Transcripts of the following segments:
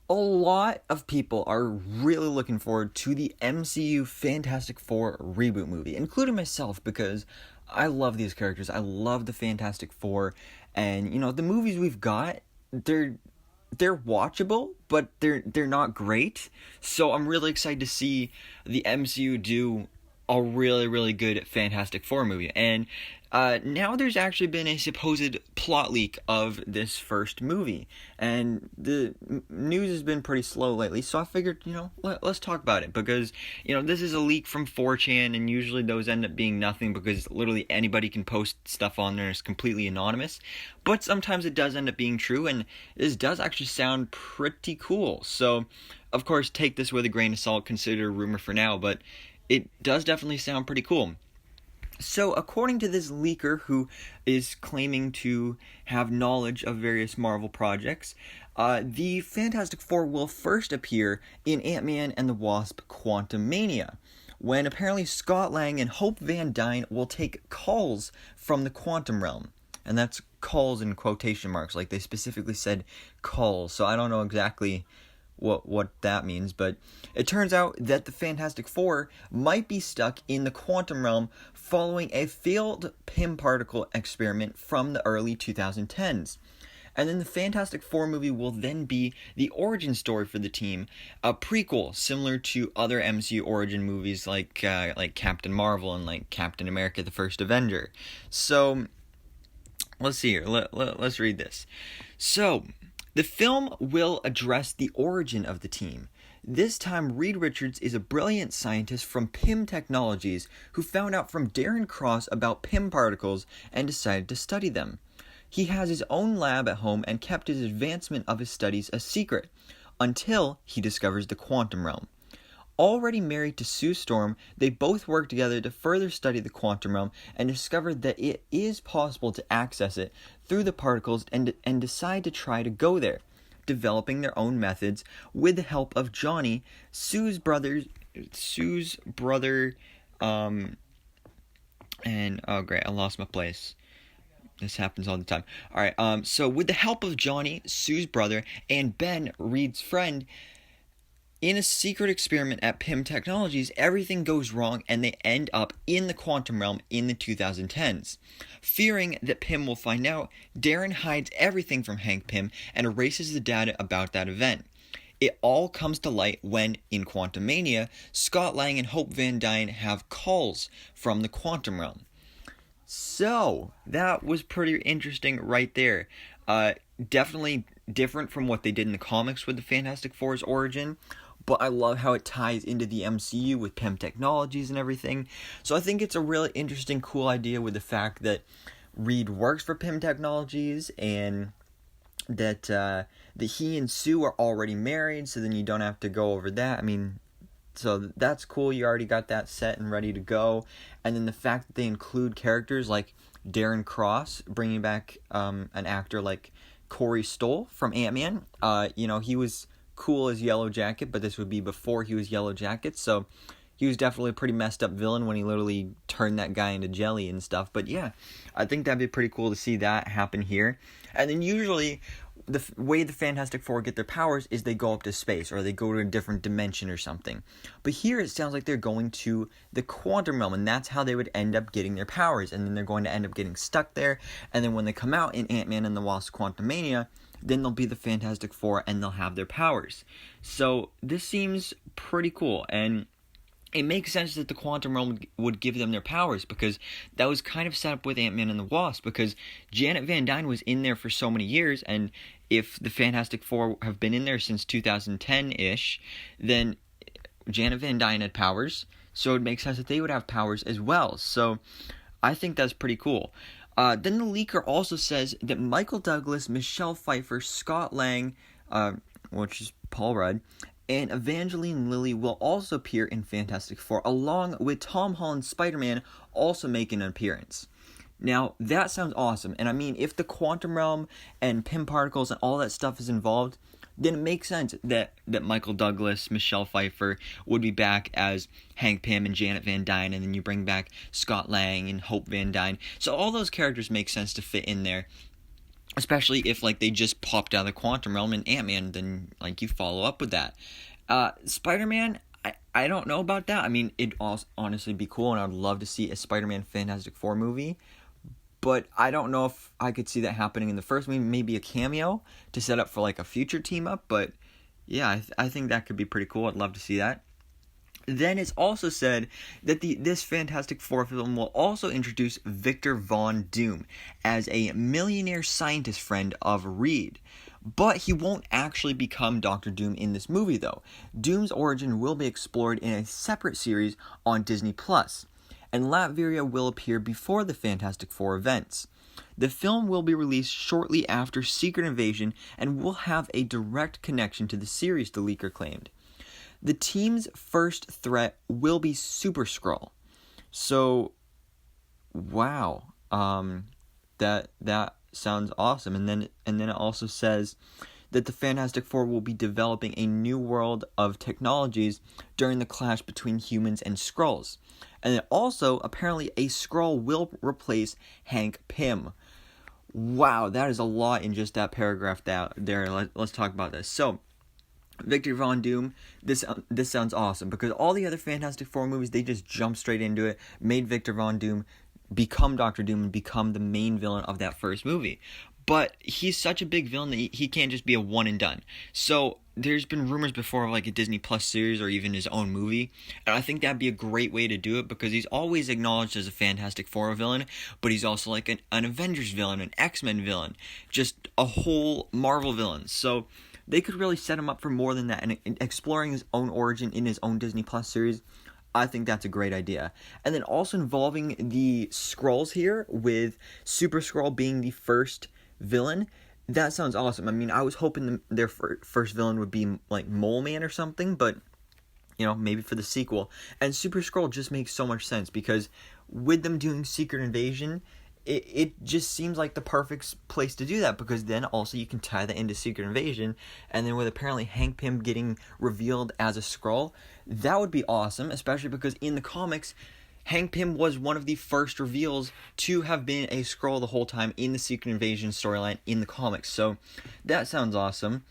A lot of people are really looking forward to the MCU Fantastic Four reboot movie, including myself, because I love these characters. I love the Fantastic Four, and the movies we've got, they're watchable, but they're not great. So I'm really excited to see the MCU do a really, really good Fantastic Four movie. And now there's actually been a supposed plot leak of this first movie. And the news has been pretty slow lately, so I figured, let's talk about it. Because, this is a leak from 4chan, and usually those end up being nothing because literally anybody can post stuff on there and it's completely anonymous. But sometimes it does end up being true, and this does actually sound pretty cool. So, of course, take this with a grain of salt, consider a rumor for now, but it does definitely sound pretty cool. So, according to this leaker who is claiming to have knowledge of various Marvel projects, the Fantastic Four will first appear in Ant-Man and the Wasp Quantumania, when apparently Scott Lang and Hope Van Dyne will take calls from the quantum realm. And that's calls in quotation marks, like they specifically said calls, so I don't know exactly what that means, but it turns out that the Fantastic Four might be stuck in the quantum realm following a failed Pym particle experiment from the early 2010s. And then the Fantastic Four movie will then be the origin story for the team, a prequel similar to other MCU origin movies like Captain Marvel and like Captain America: The First Avenger. So let's see here. Let's read this. So the film will address the origin of the team. This time, Reed Richards is a brilliant scientist from Pym Technologies who found out from Darren Cross about Pym particles and decided to study them. He has his own lab at home and kept his advancement of his studies a secret, until he discovers the quantum realm. Already married to Sue Storm, they both work together to further study the quantum realm and discover that it is possible to access it through the particles and decide to try to go there, developing their own methods with the help of Johnny, Sue's brother, and oh great, I lost my place. This happens all the time. Alright, so with the help of Johnny, Sue's brother, and Ben, Reed's friend, in a secret experiment at Pym Technologies, everything goes wrong and they end up in the quantum realm in the 2010s. Fearing that Pym will find out, Darren hides everything from Hank Pym and erases the data about that event. It all comes to light when, in Quantumania, Scott Lang and Hope Van Dyne have calls from the quantum realm. So, that was pretty interesting right there. Definitely different from what they did in the comics with the Fantastic Four's origin, but I love how it ties into the MCU with Pym Technologies and everything. So I think it's a really interesting, cool idea with the fact that Reed works for Pym Technologies and that he and Sue are already married, so then you don't have to go over that. I mean, so that's cool. You already got that set and ready to go. And then the fact that they include characters like Darren Cross, bringing back an actor like Corey Stoll from Ant-Man. He was cool as Yellow Jacket, but this would be before he was Yellow Jacket, so he was definitely a pretty messed up villain when he literally turned that guy into jelly and stuff. But yeah, I think that'd be pretty cool to see that happen here. And then usually the way the Fantastic Four get their powers is they go up to space or they go to a different dimension or something. But here it sounds like they're going to the quantum realm, and that's how they would end up getting their powers. And then they're going to end up getting stuck there. And then when they come out in Ant-Man and the Wasp Quantumania, then they'll be the Fantastic Four and they'll have their powers. So this seems pretty cool, and it makes sense that the quantum realm would give them their powers, because that was kind of set up with Ant-Man and the Wasp, because Janet Van Dyne was in there for so many years, and if the Fantastic Four have been in there since 2010-ish, then Janet Van Dyne had powers, so it makes sense that they would have powers as well. So I think that's pretty cool. Then the leaker also says that Michael Douglas, Michelle Pfeiffer, Scott Lang, which is Paul Rudd, and Evangeline Lilly will also appear in Fantastic Four, along with Tom Holland's Spider-Man also making an appearance. Now, that sounds awesome, and I mean, if the quantum realm and Pym particles and all that stuff is involved, then it makes sense that Michael Douglas, Michelle Pfeiffer would be back as Hank Pym and Janet Van Dyne, and then you bring back Scott Lang and Hope Van Dyne. So all those characters make sense to fit in there. especially if like they just popped out of the quantum realm in Ant-Man, then like you follow up with that. Spider-Man, I don't know about that. I mean, it'd honestly be cool, and I'd love to see a Spider-Man Fantastic Four movie. But I don't know if I could see that happening in the first movie. Maybe a cameo to set up for like a future team up. But yeah, I think that could be pretty cool. I'd love to see that. Then it's also said that this Fantastic Four film will also introduce Victor Von Doom as a millionaire scientist friend of Reed. But he won't actually become Doctor Doom in this movie, though. Doom's origin will be explored in a separate series on Disney+, and Latveria will appear before the Fantastic Four events. The film will be released shortly after Secret Invasion and will have a direct connection to the series, the leaker claimed. The team's first threat will be Super Skrull. So, wow, that sounds awesome. And then it also says that the Fantastic Four will be developing a new world of technologies during the clash between humans and Skrulls. And then also, apparently, a Skrull will replace Hank Pym. Wow, that is a lot in just that paragraph there. Let's talk about this. So, Victor Von Doom, this sounds awesome, because all the other Fantastic Four movies, they just jumped straight into it, made Victor Von Doom become Doctor Doom and become the main villain of that first movie. But he's such a big villain that he can't just be a one and done. So there's been rumors before of like a Disney Plus series or even his own movie, and I think that'd be a great way to do it, because he's always acknowledged as a Fantastic Four villain, but he's also like an Avengers villain, an X-Men villain, just a whole Marvel villain. So they could really set him up for more than that, and exploring his own origin in his own Disney Plus series, I think that's a great idea. And then also involving the Skrulls here, with Super Skrull being the first villain, that sounds awesome. I mean, I was hoping their first villain would be like Mole Man or something, but maybe for the sequel. And Super Skrull just makes so much sense, because with them doing Secret Invasion, it just seems like the perfect place to do that, because then also you can tie that into Secret Invasion, and then with apparently Hank Pym getting revealed as a Skrull, that would be awesome, especially because in the comics, Hank Pym was one of the first reveals to have been a Skrull the whole time in the Secret Invasion storyline in the comics, so that sounds awesome.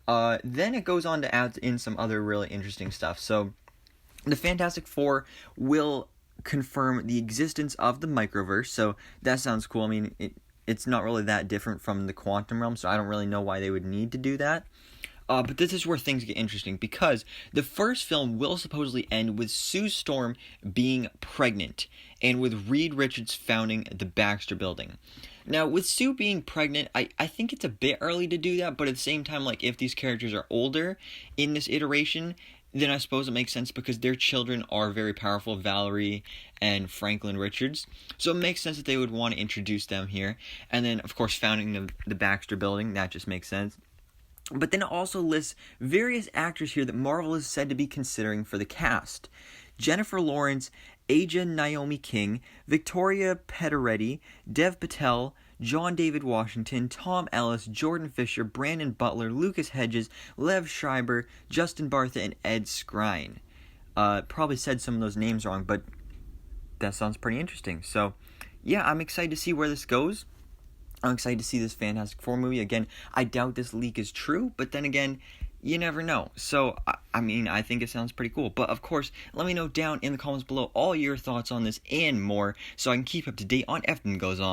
Then it goes on to add in some other really interesting stuff. So the Fantastic Four will confirm the existence of the microverse, so that sounds cool. I mean, it's not really that different from the quantum realm, so I don't really know why they would need to do that. But this is where things get interesting, because the first film will supposedly end with Sue Storm being pregnant, and with Reed Richards founding the Baxter Building. Now, with Sue being pregnant, I think it's a bit early to do that, but at the same time, like, if these characters are older in this iteration, then I suppose it makes sense, because their children are very powerful, Valerie and Franklin Richards. So it makes sense that they would want to introduce them here. And then, of course, founding the Baxter Building, that just makes sense. But then it also lists various actors here that Marvel is said to be considering for the cast. Jennifer Lawrence, Aja Naomi King, Victoria Pedretti, Dev Patel, John David Washington, Tom Ellis, Jordan Fisher, Brandon Butler, Lucas Hedges, Lev Schreiber, Justin Bartha, and Ed Skrein. Probably said some of those names wrong, but that sounds pretty interesting. So, yeah, I'm excited to see where this goes. I'm excited to see this Fantastic Four movie. Again, I doubt this leak is true, but then again, you never know. So, I mean, I think it sounds pretty cool. But, of course, let me know down in the comments below all your thoughts on this and more, so I can keep up to date on everything that goes on.